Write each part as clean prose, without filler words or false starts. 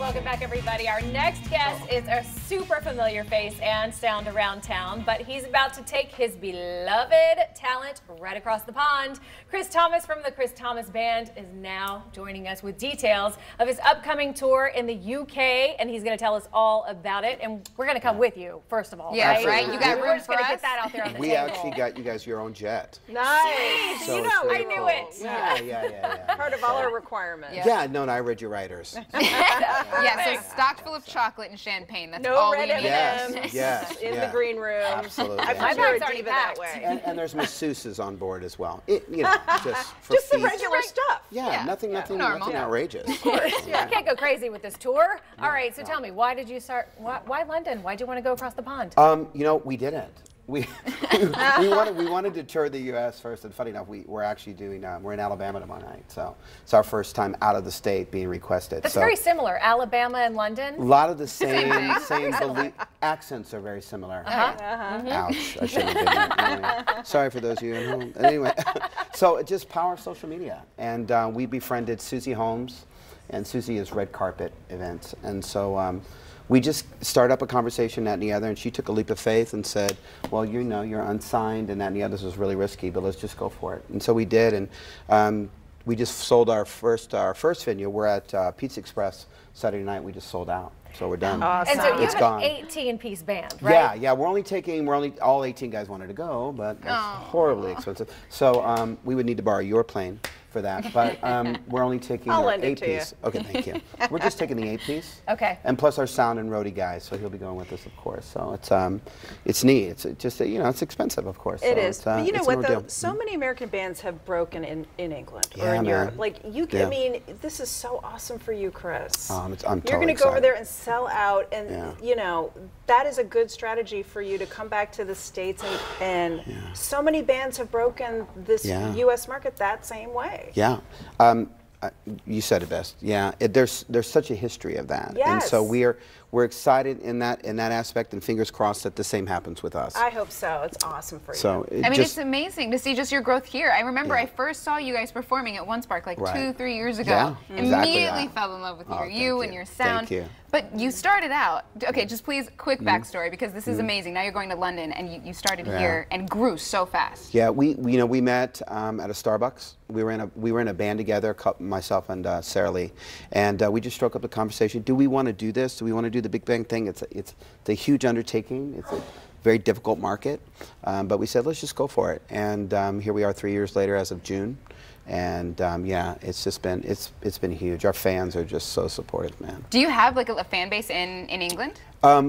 Welcome back, everybody. Our next guest is a super familiar face and sound around town, but he's about to take his beloved talent right across the pond. Chris Thomas from the Chris Thomas Band is now joining us with details of his upcoming tour in the UK, and he's going to tell us all about it. And we're going to come with you, first of all. Yes, right? You got room for us? Get that out there on the We table. actually got you guys your own jet. Nice. So You know, I really knew cool. it. Yeah. Part of all our requirements. Yeah, no, I read your writers. Yeah, so stocked full of chocolate and champagne. That's No all red we need. Yes, in the green room. Absolutely. I'm My sure bag's a already diva packed. that way. And there's masseuses on board as well. Just for Just the feast. regular stuff. Yeah, nothing normal. outrageous. You can't go crazy with this tour. All right, so tell me, why did you start? Why London? Why'd you want to go across the pond? You know, we didn't. We wanted to tour the U.S. first, and funny enough, we're actually doing. We're in Alabama tomorrow night, so it's our first time out of the state being requested. That's so very similar, Alabama and London. a lot of the same accents are very similar. Ouch! I shouldn't have been there. Anyway, sorry for those of you at home. Anyway, so it's just power of social media, and we befriended Susie Holmes, and Susie is Red Carpet Events, and so. We just started up a conversation, that and the other, and she took a leap of faith and said, well, you know, you're unsigned, and that and the other, this was really risky, but let's just go for it. And so we did, and we just sold our first venue. We're at Pizza Express Saturday night. We just sold out, so we're done. And so you It's have gone. an 18-piece band, right? Yeah, we're only all 18 guys wanted to go, but it's horribly expensive. So we would need to borrow your plane for that, but we're only taking I'll our lend it to you. 8-piece. Okay, thank you. We're just taking the 8-piece. Okay. And plus our sound and roadie guys, so he'll be going with us, of course. So it's neat. It's just you know, it's expensive, of course. It so is. But you know it's what, an though? ordeal. So many American bands have broken in England or Yeah, in Europe. man. Like, you can, I mean, this is so awesome for you, Chris. I'm You're totally going to go over excited. there and sell out, and, you know, that is a good strategy for you to come back to the States. And so many bands have broken this U.S. market that same way. Yeah. You said it best. Yeah, there's such a history of that, and so we're excited in that aspect, and fingers crossed that the same happens with us. I hope so. It's awesome for you. So I mean, it's amazing to see just your growth here. I remember I first saw you guys performing at One Spark like 2-3 years ago. Yeah, exactly Immediately fell in love with you and your sound. Thank you. But you started out, okay, just please, quick backstory, because this is amazing. Now you're going to London, and you started here and grew so fast. Yeah, we met at a Starbucks. We were in a band together, myself and Sarah Lee, and we just struck up the conversation. Do we want to do this? Do we want to do the Big Bang thing? It's a huge undertaking. It's a very difficult market, but we said let's just go for it. And here we are 3 years later, as of June. And yeah, it's just been it's been huge. Our fans are just so supportive, man. Do you have like a fan base in England?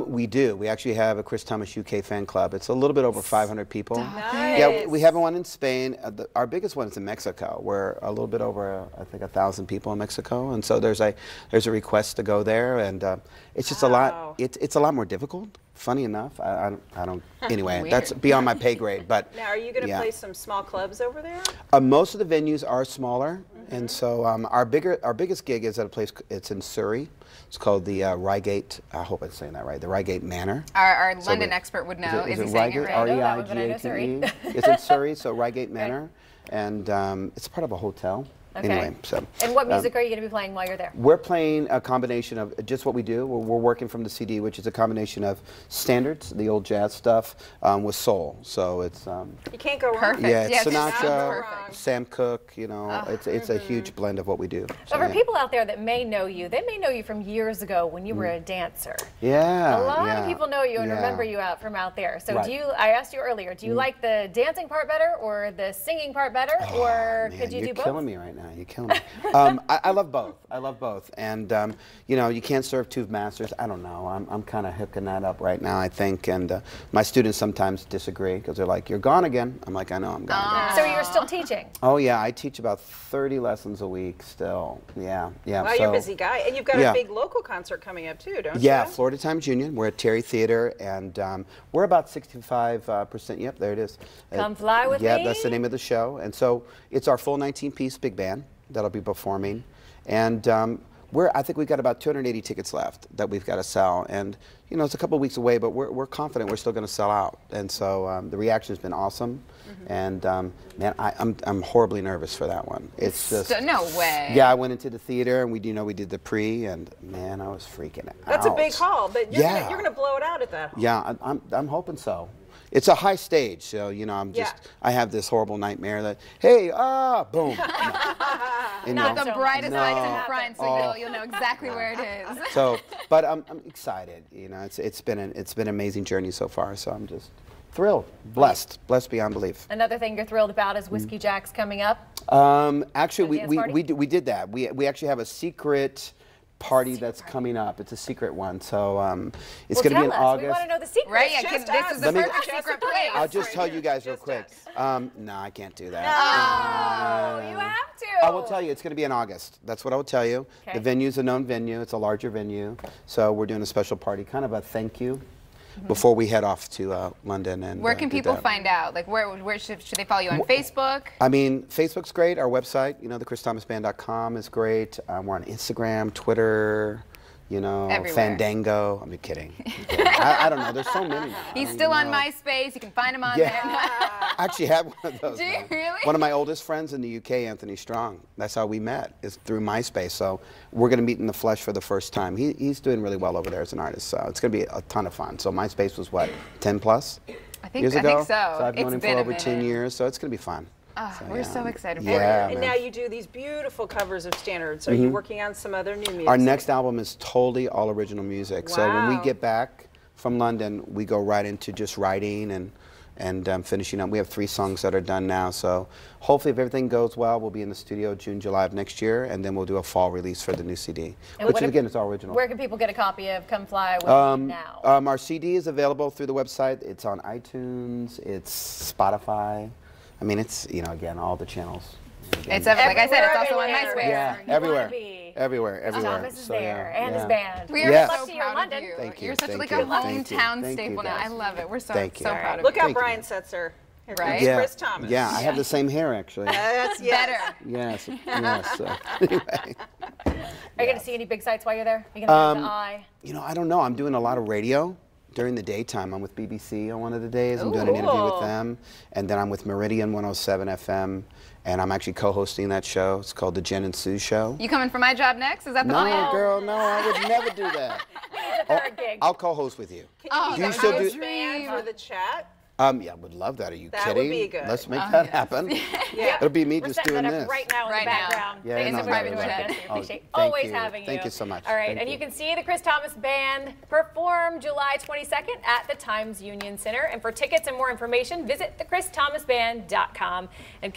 We do. We actually have a Chris Thomas UK fan club. It's a little bit over 500 people. Nice. Yeah, we have one in Spain. Our biggest one is in Mexico. We're a little bit over, I think, 1,000 people in Mexico, and so there's a request to go there, and it's just a lot. It's a lot more difficult. Funny enough, I don't. Anyway, that's beyond my pay grade. But now, are you going to play some small clubs over there? Most of the venues are smaller, and so our biggest gig is at a place. It's in Surrey. It's called the Reigate. I hope I'm saying that right. The Reigate Manor. Our London expert would know. Is he it saying it Reigate? right? R-E-I-G-A-T-E. It's in Surrey, so Reigate Manor, and it's part of a hotel. Okay. Anyway, so. And what music are you going to be playing while you're there? We're playing a combination of just what we do. We're working from the CD, which is a combination of standards, the old jazz stuff, with soul. So it's you can't go wrong. Perfect. yeah, it's Yes, Sinatra, perfect. Sam Cooke. You know, it's a huge blend of what we do. So for people out there that may know you, they may know you from years ago when you were a dancer. Yeah, A lot of people know you and remember you from out there. So do you? I asked you earlier. Do you like the dancing part better or the singing part better, or Man, could you do both? You're killing me right now. You're killing me. I love both. I love both. And, you know, you can't serve two masters. I don't know. I'm kind of hooking that up right now, I think. And my students sometimes disagree because they're like, you're gone again. I'm like, I know, I'm gone again. So you're still teaching? Oh, yeah. I teach about 30 lessons a week still. Yeah. Wow, you're a busy guy. And you've got a big local concert coming up, too, don't you? Yeah, Florida Times Union. We're at Terry Theater, and we're about 65%. Yep, there it is. Come Fly With Me? Yeah, that's the name of the show. And so it's our full 19-piece big band that'll be performing. And I think we've got about 280 tickets left that we've got to sell, and you know it's a couple of weeks away, but we're confident we're still going to sell out. And so the reaction has been awesome, and man, I'm horribly nervous for that one. It's just no way. Yeah, I went into the theater and we did the pre, and man, I was freaking out. That's a big haul, but you're gonna blow it out at that hall. Yeah, I'm hoping so. It's a high stage, so you know I have this horrible nightmare that boom. Not the brightest lights in front, so you'll know exactly where it is. So, but I'm excited. You know, it's been an amazing journey so far. So I'm just thrilled, blessed beyond belief. Another thing you're thrilled about is Whiskey Jack's coming up. Actually, we did that. We actually have a secret party that's coming up. It's a secret one, so it's going to be in August. We want to know the secret. Right? Yeah, this is the perfect secret place. I'll just tell you guys real quick. No, I can't do that. Oh, you have to. I will tell you, it's going to be in August. That's what I will tell you. Okay. The venue's a known venue. It's a larger venue, so we're doing a special party, kind of a thank you. Before we head off to London. And where can people find out? Like, where should they follow you on Facebook? I mean, Facebook's great. Our website, you know, thechrisThomasBand.com is great. We're on Instagram, Twitter, you know, everywhere. Fandango. I'm kidding. I don't know. There's so many now. He's still on MySpace. You can find him on there. I actually have one of those. Do you really? One of my oldest friends in the UK, Anthony Strong. That's how we met, is through MySpace. So we're going to meet in the flesh for the first time. He's doing really well over there as an artist. So it's going to be a ton of fun. So MySpace was what, 10 plus years ago? I think so. So I've known him for over 10 years. So it's going to be fun. We're so excited for it. And now you do these beautiful covers of standards. Are you working on some other new music? Our next album is totally all original music. Wow. So when we get back from London, we go right into just writing and finishing up. We have 3 songs that are done now. So hopefully, if everything goes well, we'll be in the studio June, July of next year, and then we'll do a fall release for the new CD, which again is all original. Where can people get a copy of Come Fly With Me now? Our CD is available through the website. It's on iTunes. It's Spotify. I mean, it's, you know, again, all the channels. It's like I said, it's also on MySpace. Yeah, everywhere. Thomas is there and his band. We are Yes. so proud of you. Thank you. You're such Thank like a you. Thank you. hometown Thank you, staple now. guys. I love it. We're so Thank you. proud of you. Look how Thank you. Brian Setzer. Here Right? comes Chris Thomas. Yeah, I have the same hair actually. That's Better. Yes. Anyway. Are you going to see any big sights while you're there? Are you going to have the eye? You know, I don't know. I'm doing a lot of radio during the daytime. I'm with BBC on one of the days. I'm doing an interview with them. And then I'm with Meridian 107 FM. And I'm actually co-hosting that show. It's called The Jen and Sue Show. You coming for my job next? Is that the plan? No, girl, no, I would never do that. It's a third gig. I'll co-host with you. Can you still do? man for the chat? Yeah, I would love that. Are you That kidding? would be good. Let's make that happen. Yeah. It'll be me We're just setting doing that up this. right now in Right the now. background. Yeah, Thanks no, for no, joining no. us. We appreciate Thank always you. having you. Thank you so much. All right, Thank and you. you can see the Chris Thomas Band perform July 22nd at the Times Union Center. And for tickets and more information, visit thechrisThomasBand.com. And